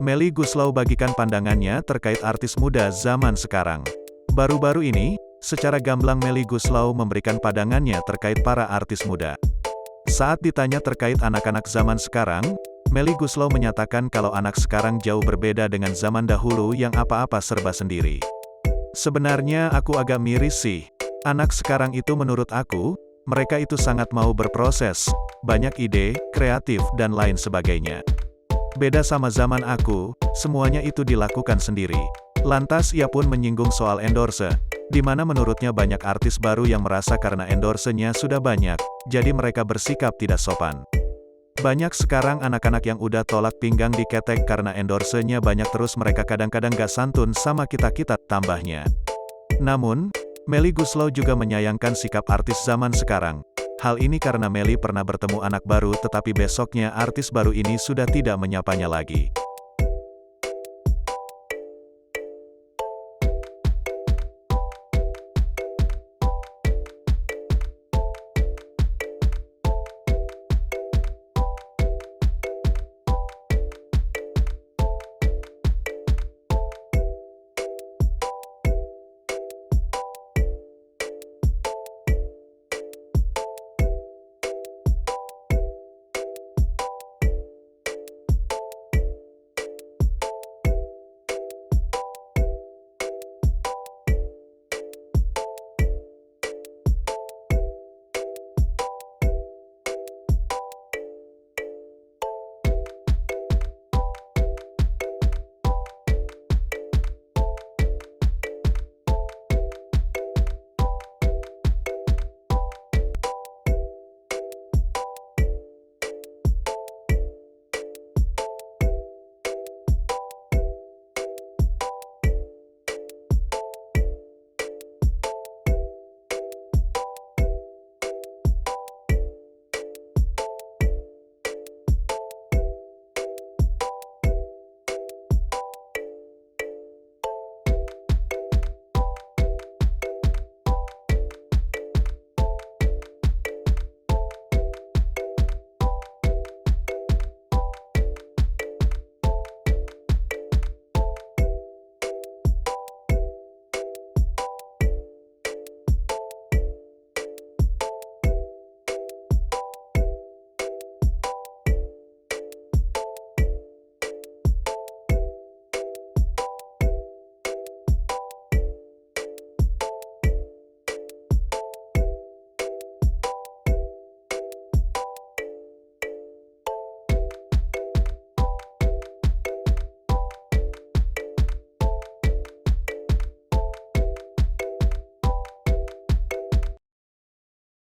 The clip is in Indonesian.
Melly Goeslaw bagikan pandangannya terkait artis muda zaman sekarang. Baru-baru ini, secara gamblang Melly Goeslaw memberikan pandangannya terkait para artis muda. Saat ditanya terkait anak-anak zaman sekarang, Melly Goeslaw menyatakan kalau anak sekarang jauh berbeda dengan zaman dahulu yang apa-apa serba sendiri. Sebenarnya aku agak miris sih. Anak sekarang itu menurut aku, mereka itu sangat mau berproses, banyak ide, kreatif dan lain sebagainya. Beda sama zaman aku, semuanya itu dilakukan sendiri. Lantas ia pun menyinggung soal endorse, di mana menurutnya banyak artis baru yang merasa karena endorsenya sudah banyak, jadi mereka bersikap tidak sopan. Banyak sekarang anak-anak yang udah tolak pinggang diketek karena endorsenya banyak terus mereka kadang-kadang gak santun sama kita-kita, tambahnya. Namun, Melly Goeslaw juga menyayangkan sikap artis zaman sekarang. Hal ini karena Melly pernah bertemu anak baru tetapi besoknya artis baru ini sudah tidak menyapanya lagi.